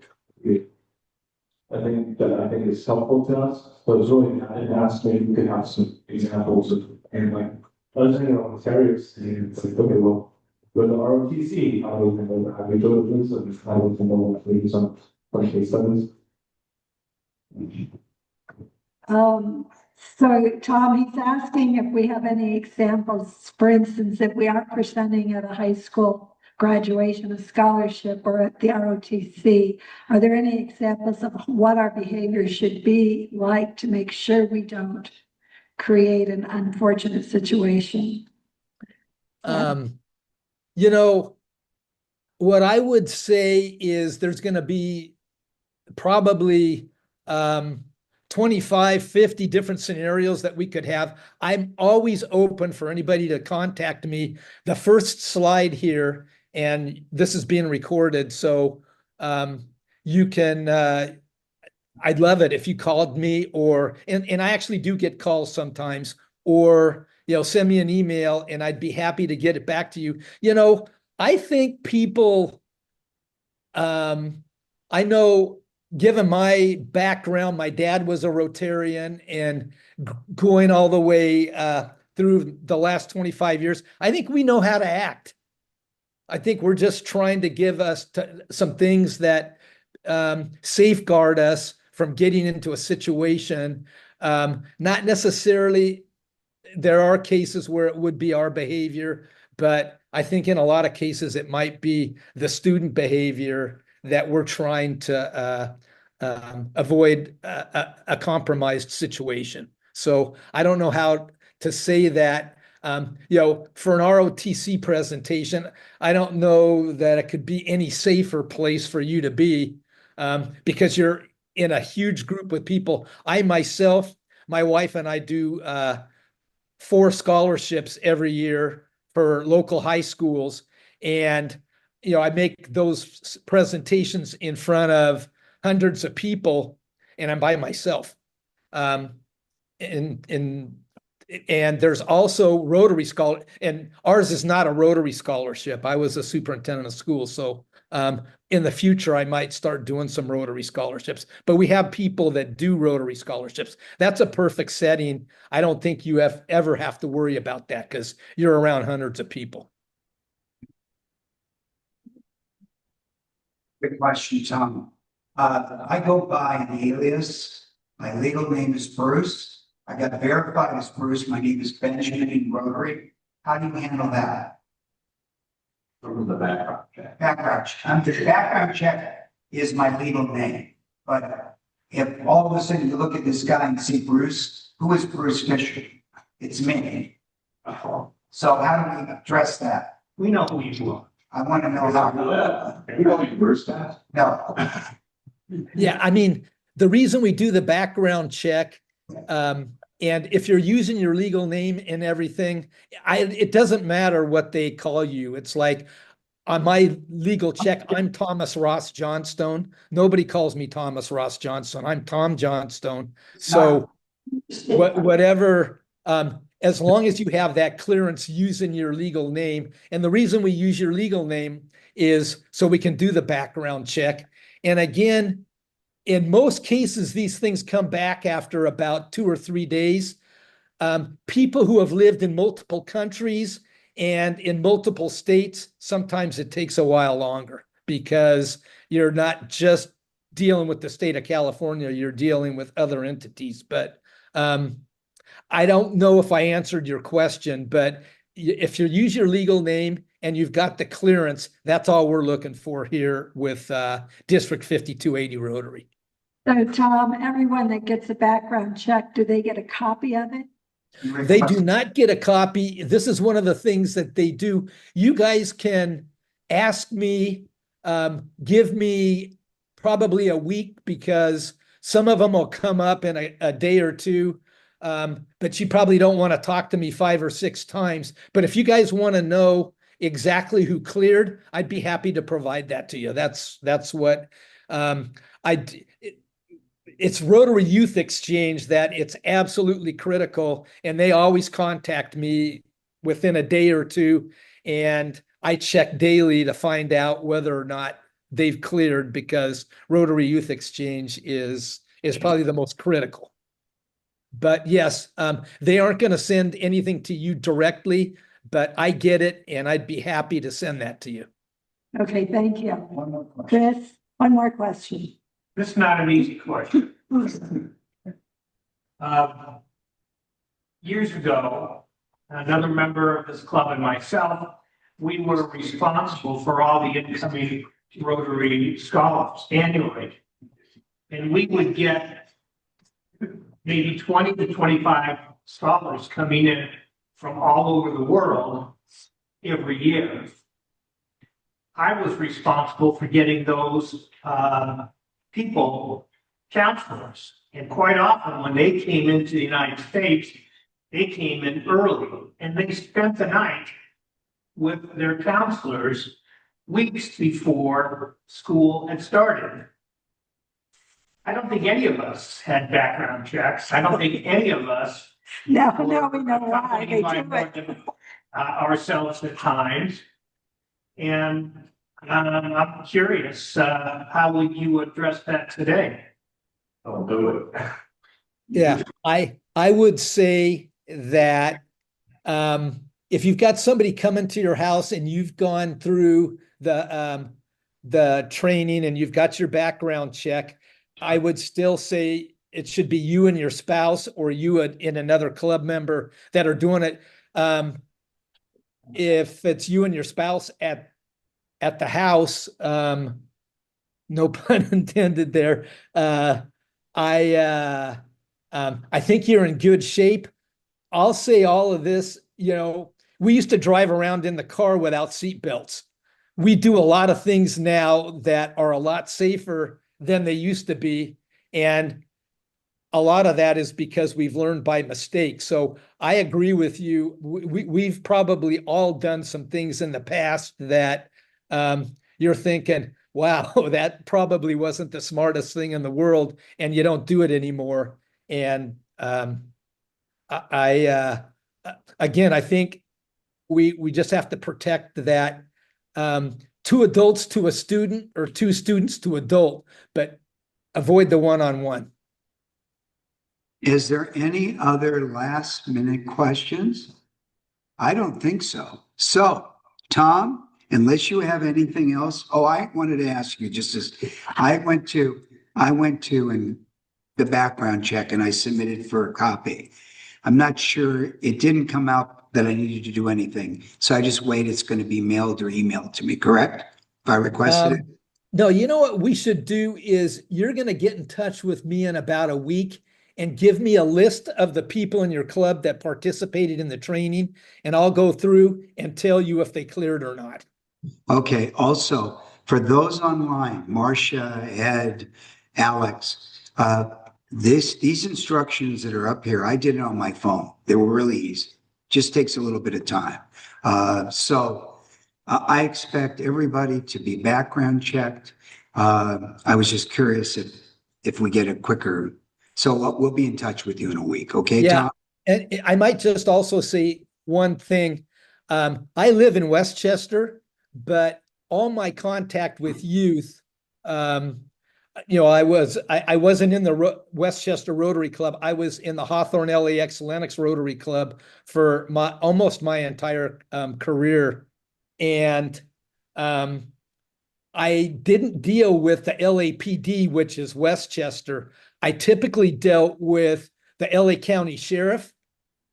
Speaker 10: I think is helpful to us. So it's really an ask, maybe we could have some examples of, and like, I was thinking of Ontario's, and it's like, okay, well, go to ROTC, how do we know, how do we go to this, and how do we know maybe some case studies?
Speaker 8: So Tom, he's asking if we have any examples, for instance, if we are presenting at a high school graduation, a scholarship, or at the ROTC, are there any examples of what our behavior should be like to make sure we don't create an unfortunate situation?
Speaker 6: You know, what I would say is there's going to be probably 25, 50 different scenarios that we could have. I'm always open for anybody to contact me. The first slide here, and this is being recorded, so you can, I'd love it if you called me, or, and I actually do get calls sometimes, or, you know, send me an email and I'd be happy to get it back to you. You know, I think people, I know, given my background, my dad was a Rotarian, and going all the way through the last 25 years, I think we know how to act. I think we're just trying to give us some things that safeguard us from getting into a situation. Not necessarily, there are cases where it would be our behavior, but I think in a lot of cases it might be the student behavior that we're trying to avoid a compromised situation. So I don't know how to say that. You know, for an ROTC presentation, I don't know that it could be any safer place for you to be, because you're in a huge group with people. I myself, my wife and I do 4 scholarships every year for local high schools. And, you know, I make those presentations in front of hundreds of people, and I'm by myself. And there's also Rotary Scholar, and ours is not a Rotary scholarship. I was a superintendent of schools, so in the future I might start doing some Rotary scholarships. But we have people that do Rotary scholarships. That's a perfect setting. I don't think you ever have to worry about that because you're around hundreds of people.
Speaker 1: Good question, Tom. I go by an alias. My legal name is Bruce. I got verified as Bruce. My name is Benjamin in Rotary. How do you handle that?
Speaker 9: From the background check.
Speaker 1: Background check. The background check is my legal name. But if all of a sudden you look at this guy and see Bruce, who is Bruce Fisher? It's me. So how do we address that?
Speaker 9: We know who you are.
Speaker 1: I want to know how.
Speaker 9: You know who Bruce is?
Speaker 1: No.
Speaker 6: Yeah, I mean, the reason we do the background check, and if you're using your legal name and everything, it doesn't matter what they call you. It's like on my legal check, I'm Thomas Ross Johnstone. Nobody calls me Thomas Ross Johnstone. I'm Tom Johnstone. So whatever as long as you have that clearance using your legal name. And the reason we use your legal name is so we can do the background check. And again, in most cases, these things come back after about 2 or 3 days. People who have lived in multiple countries and in multiple states, sometimes it takes a while longer because you're not just dealing with the state of California, you're dealing with other entities. But I don't know if I answered your question, but if you use your legal name and you've got the clearance, that's all we're looking for here with District 5280 Rotary.
Speaker 8: So Tom, everyone that gets a background check, do they get a copy of it?
Speaker 6: They do not get a copy. This is one of the things that they do. You guys can ask me, give me probably a week because some of them will come up in a day or two. But you probably don't want to talk to me 5 or 6 times. But if you guys want to know exactly who cleared, I'd be happy to provide that to you. That's what it's Rotary Youth Exchange that it's absolutely critical. And they always contact me within a day or two. And I check daily to find out whether or not they've cleared because Rotary Youth Exchange is probably the most critical. But yes, they aren't going to send anything to you directly, but I get it, and I'd be happy to send that to you.
Speaker 8: Okay, thank you. Chris, one more question.
Speaker 4: This is not an easy question. Years ago, another member of this club and myself, we were responsible for all the incoming Rotary scholars annually. And we would get maybe 20 to 25 scholars coming in from all over the world every year. I was responsible for getting those people counselors. And quite often when they came into the United States, they came in early and they spent the night with their counselors weeks before school had started. I don't think any of us had background checks. I don't think any of us
Speaker 8: No, we know why they do it.
Speaker 4: Ourselves at times. And I'm curious, how would you address that today?
Speaker 9: Don't do it.
Speaker 6: Yeah, I would say that if you've got somebody coming to your house and you've gone through the training and you've got your background check, I would still say it should be you and your spouse or you and another club member that are doing it. If it's you and your spouse at the house, no pun intended there, I think you're in good shape. I'll say all of this, we used to drive around in the car without seat belts. We do a lot of things now that are a lot safer than they used to be. And a lot of that is because we've learned by mistake. So I agree with you. We've probably all done some things in the past that you're thinking, wow, that probably wasn't the smartest thing in the world, and you don't do it anymore. And again, I think we just have to protect that 2 adults to a student or 2 students to adult, but avoid the one-on-one.
Speaker 1: Is there any other last minute questions? I don't think so. So, Tom, unless you have anything else, I wanted to ask you just as I went to and the background check and I submitted for a copy. I'm not sure, it didn't come out that I needed to do anything. So I just wait, it's going to be mailed or emailed to me, correct? If I requested it?
Speaker 6: No, you know what we should do is you're going to get in touch with me in about a week and give me a list of the people in your club that participated in the training, and I'll go through and tell you if they cleared or not.
Speaker 1: Okay. Also, for those online, Marcia, Ed, Alex, these instructions that are up here, I did it on my phone. They were really easy. Just takes a little bit of time. So I expect everybody to be background checked. I was just curious if we get a quicker. So we'll be in touch with you in a week. Okay,
Speaker 6: Yeah.
Speaker 1: Tom?
Speaker 6: And I might just also say one thing. I live in Westchester, but all my contact with youth, I wasn't in the Westchester Rotary Club. I was in the Hawthorne LAX Lennox Rotary Club for almost my entire career. And I didn't deal with the LAPD, which is Westchester. I typically dealt with the LA County Sheriff,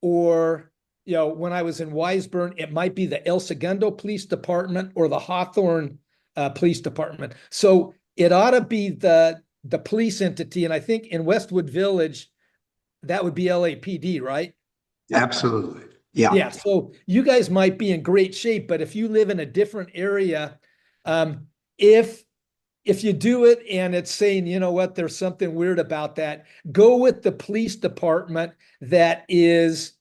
Speaker 6: or when I was in Wiseburn, it might be the El Segundo Police Department or the Hawthorne Police Department. So it ought to be the police entity, and I think in Westwood Village, that would be LAPD, right?
Speaker 1: Absolutely. Yeah.
Speaker 6: Yeah. So you guys might be in great shape, but if you live in a different area, if you do it and it's saying, you know what, there's something weird about that, go with the police department that has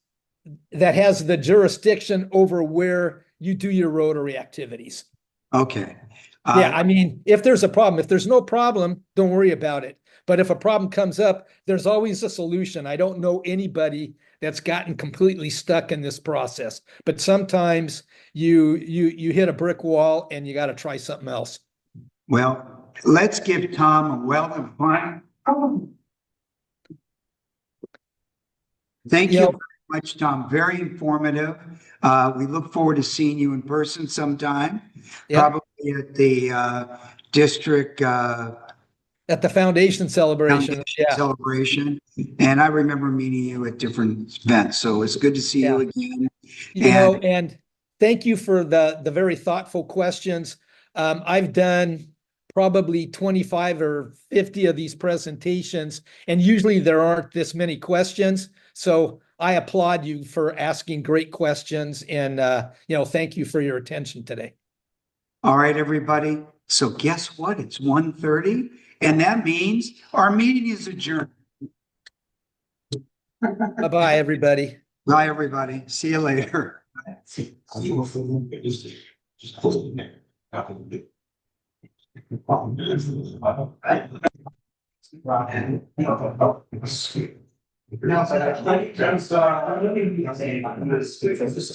Speaker 6: the jurisdiction over where you do your Rotary activities.
Speaker 1: Okay.
Speaker 6: Yeah, I mean, if there's a problem, if there's no problem, don't worry about it. But if a problem comes up, there's always a solution. I don't know anybody that's gotten completely stuck in this process, but sometimes you hit a brick wall and you got to try something else.
Speaker 1: Well, let's give Tom a well-defined. Thank you very much, Tom. Very informative. We look forward to seeing you in person sometime, probably at the district
Speaker 6: at the foundation celebration.
Speaker 1: celebration. And I remember meeting you at different events, so it's good to see you again.
Speaker 6: And thank you for the very thoughtful questions. I've done probably 25 or 50 of these presentations, and usually there aren't this many questions. So I applaud you for asking great questions, and thank you for your attention today.
Speaker 1: All right, everybody. So guess what? It's 1:30, and that means our meeting is adjourned.
Speaker 6: Bye-bye, everybody.
Speaker 1: Bye, everybody. See you later.